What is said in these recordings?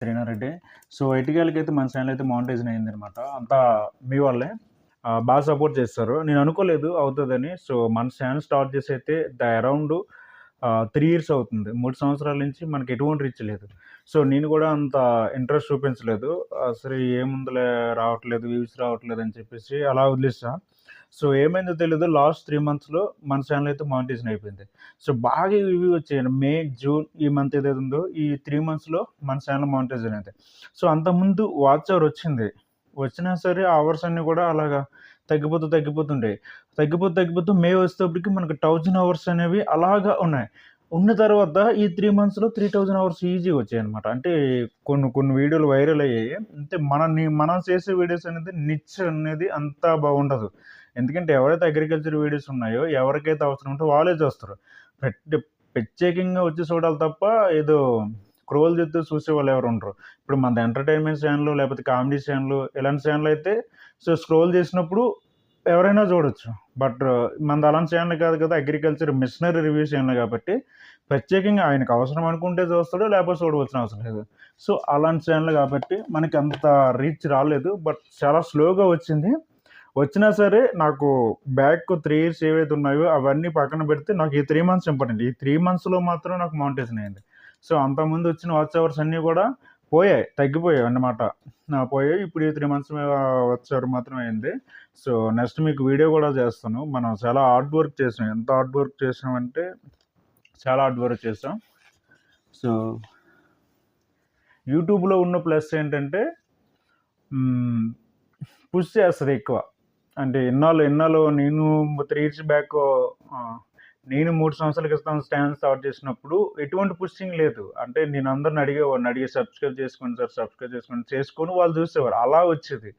శ్రీనారెడ్డి. So, ఎటికేలకైతే మన channel అయితే monetisation అయిందనమాట. అంతా మీ వల్లే. బాగా సపోర్ట్ చేస్తారు. నేను అనుకోలేదు అవుతదని. సో, మన ఛానెల్ స్టార్ట్ చేసి అయితే అరౌండ్ 3 ఇయర్స్ అవుతుంది. 3 సంవత్సరాల నుంచి మనకి ఎటువంటి రీచ్ లేదు. సో, నేను కూడా అంత ఇంట్రెస్ట్ చూపించలేదు. అసలు ఏముందిలే రావట్లేదు, వ్యూస్ రావట్లేదు అని చెప్పేసి అలా వదిలేసా. సో, ఏమైందో తెలీదు. లాస్ట్ 3 మంత్స్‌లో మన ఛానెల్ అయితే మానిటైజేషన్ అయిపోయింది. సో, బాగా రివ్యూ వచ్చాయండి. మే, జూన్ ఈ మంత్ ఏదైతే ఉందో ఈ 3 మంత్స్‌లో మన ఛానెల్ మానిటైజేషన్ అయింది. సో, అంతకుముందు వాచ్ అవర్ వచ్చింది. వచ్చినా సరే ఆ అవర్స్ అన్నీ కూడా అలాగా తగ్గిపోతుండేయి. తగ్గిపోతూ మే వచ్చేటప్పటికి మనకు 1000 అవర్స్ అనేవి అలాగా ఉన్నాయి. ఉన్న తర్వాత ఈ 3 మంత్స్‌లో 3000 అవర్స్ ఈజీగా వచ్చాయన్నమాట. అంటే కొన్ని వీడియోలు వైరల్ అయ్యాయి. అంటే మనం చేసే వీడియోస్ అనేది నిచ్ అనేది అంత బాగుండదు. ఎందుకంటే ఎవరైతే అగ్రికల్చర్ వీడియోస్ ఉన్నాయో, ఎవరికైతే అవసరం ఉంటో వాళ్ళే చూస్తారు. ప్రత్యే ప్రత్యేకంగా వచ్చి చూడాలి తప్ప ఏదో స్క్రోల్ చేస్తూ చూసేవాళ్ళు ఎవరు ఉండరు. ఇప్పుడు మనది ఎంటర్‌టైన్‌మెంట్ ఛానెల్ లేకపోతే కామెడీ ఛానెల్ ఇలాంటి ఛానెల్ అయితే స్క్రోల్ చేసినప్పుడు ఎవరైనా చూడొచ్చు. బట్ మనది అలాంటి ఛానెల్ కాదు కదా! అగ్రికల్చర్ మిషనరీ రివ్యూ ఛానెల్ కాబట్టి ప్రత్యేకంగా ఆయనకు అవసరం అనుకుంటే చూస్తాడు. లేకపోతే చూడవలసిన అవసరం లేదు. సో, అలాంటి ఛానెల్ కాబట్టి మనకి అంత రీచ్ రాలేదు. బట్ చాలా స్లోగా వచ్చింది. వచ్చినా సరే నాకు బ్యాక్ 3 ఇయర్స్ ఏవైతే ఉన్నాయో అవన్నీ పక్కన పెడితే నాకు ఈ 3 మంత్స్ ఇంపార్టెంట్. ఈ 3 మంత్స్‌లో మాత్రం నాకు మానిటైజేషన్ అయింది. సో, అంతకుముందు వచ్చిన వాచ్ అవర్స్ అన్నీ కూడా తగ్గిపోయాయి అన్నమాట. పోయాయి. ఇప్పుడు ఈ 3 మంత్స్ వాచ్ అవర్ మాత్రమే అయింది. సో, నెక్స్ట్ మీకు వీడియో కూడా చేస్తాను. మనం చాలా హార్డ్ వర్క్ చేసాం. ఎంత హార్డ్ వర్క్ చేసామంటే చాలా హార్డ్ వర్క్ చేసాం. సో, యూట్యూబ్‌లో ఉన్న ప్లస్ ఏంటంటే హ్మ్. పుష్ చేస్తది ఎక్కువ. అంటే ఎన్నాళ్ళు నేను 3 ఇయర్స్ బ్యాక్ నేను 3 సంవత్సరాల క్రితం ఛానెల్ స్టార్ట్ చేసినప్పుడు ఎటువంటి పుషింగ్ లేదు. అంటే నేను అందరిని అడిగేవాడిని. అడిగి సబ్స్క్రైబ్ చేసుకోండి సార్, సబ్స్క్రైబ్ చేసుకోండి. చేసుకొని వాళ్ళు చూసేవారు. అలా వచ్చేది.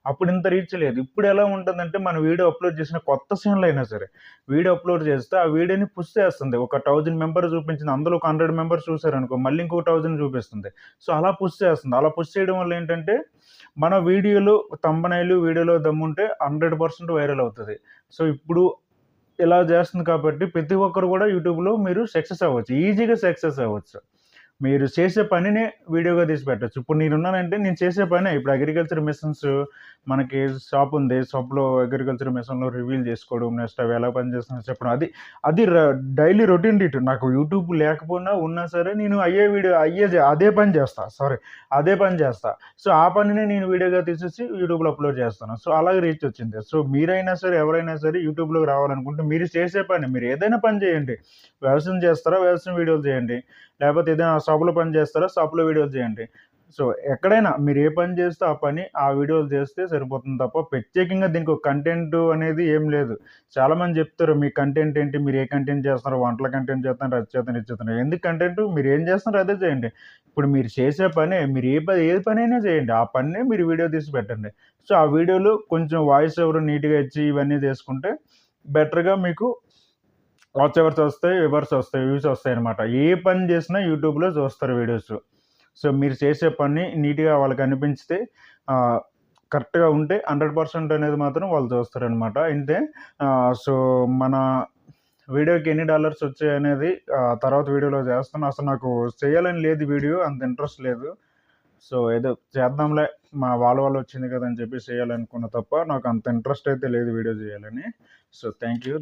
అప్పుడు ఇంత రీచ్ లేదు. ఇప్పుడు ఎలా ఉంటుందంటే మన వీడియో అప్‌లోడ్ చేసిన కొత్త ఛానెల్ అయినా సరే, వీడియో అప్‌లోడ్ చేస్తే ఆ వీడియోని పుష్ చేస్తుంది. ఒక 1000 మెంబర్ చూపించింది. అందులో ఒక 100 మెంబర్స్ చూసారనుకో, మళ్ళీ ఇంకో 1000 చూపిస్తుంది. సో, అలా పుష్ చేస్తుంది. అలా పుష్ చేయడం వల్ల ఏంటంటే మన వీడియోలో థంబ్‌నెయిల్, వీడియోలో దమ్ముంటే 100% వైరల్ అవుతది. సో, ఇప్పుడు ఇలా చేస్తుంది కాబట్టి ప్రతి ఒక్కరు కూడా యూట్యూబ్‌లో మీరు సక్సెస్ అవ్వచ్చు. ఈజీగా సక్సెస్ అవ్వచ్చు. మీరు చేసే పనినే వీడియోగా తీసి పెట్టొచ్చు. ఇప్పుడు నేనున్నానంటే నేను చేసే పనే. ఇప్పుడు అగ్రికల్చర్ మిషన్స్ మనకి షాప్ ఉంది. షాప్‌లో అగ్రికల్చర్ మిషన్‌లో రివ్యూలు చేసుకోవడం, నెక్స్ట్ అవి ఎలా పనిచేస్తున్నాయో చెప్పడం. అది అది ర డైలీ రొటీన్ డీట్. నాకు యూట్యూబ్ లేకపోయినా ఉన్నా సరే నేను అదే పని చేస్తా. అదే పని చేస్తా. సో, ఆ పనినే నేను వీడియోగా తీసేసి యూట్యూబ్‌లో అప్‌లోడ్ చేస్తాను. సో, అలాగే రీచ్ వచ్చింది. సో, మీరైనా సరే, ఎవరైనా సరే యూట్యూబ్‌లోకి రావాలనుకుంటే మీరు చేసే పని, మీరు ఏదైనా పని చేయండి. వ్యవసాయం చేస్తారా? వ్యవసాయం వీడియోలు చేయండి. లేకపోతే ఏదైనా షాప్‌లో పని చేస్తారా? షాప్‌లో వీడియోలు చేయండి. సో, ఎక్కడైనా మీరు ఏ పని చేస్తే ఆ పని, ఆ వీడియోలు చేస్తే సరిపోతుంది తప్ప ప్రత్యేకంగా దీనికి ఒక కంటెంట్ అనేది ఏం లేదు. చాలామంది చెప్తారు మీ కంటెంట్ ఏంటి? మీరు ఏ కంటెంట్ చేస్తున్నారు? వంటల కంటెంట్ చేస్తున్నారు, అది చేస్తున్నారు, ఇది చేస్తున్నారు. ఎందుకు కంటెంట్? మీరు ఏం చేస్తున్నారో అదే చేయండి. ఇప్పుడు మీరు చేసే పనే మీరు ఏ పనైనా చేయండి. ఆ పనినే మీరు వీడియో తీసి పెట్టండి. సో, ఆ వీడియోలో కొంచెం వాయిస్ ఓవర్ నీట్‌గా ఇచ్చి ఇవన్నీ చేసుకుంటే బెటర్‌గా మీకు వాచ్ అవర్స్ వస్తాయి, వ్యూస్ వస్తాయన్నమాట. ఏ పని చేసినా యూట్యూబ్‌లో చూస్తారు వీడియోస్. సో, మీరు చేసే పని నీట్‌గా వాళ్ళకనిపించితే ఆహ్, కరెక్ట్‌గా ఉంటే 100% అనేది మాత్రం వాళ్ళు చూస్తారనమాట. ఇంతే. సో, మన వీడియోకి ఎన్ని డాలర్స్ వచ్చాయనేది తర్వాత వీడియోలో చేస్తాను. అసలు నాకు చేయాలని లేదు వీడియో. అంత ఇంట్రెస్ట్ లేదు. సో, ఏదో చేద్దాంలే వాళ్ళ వల్ల వచ్చింది కదా! అని చెప్పి చేయాలనుకున్నా తప్ప నాకు అంత ఇంట్రెస్ట్ అయితే లేదు వీడియో చేయాలని. So, thank you.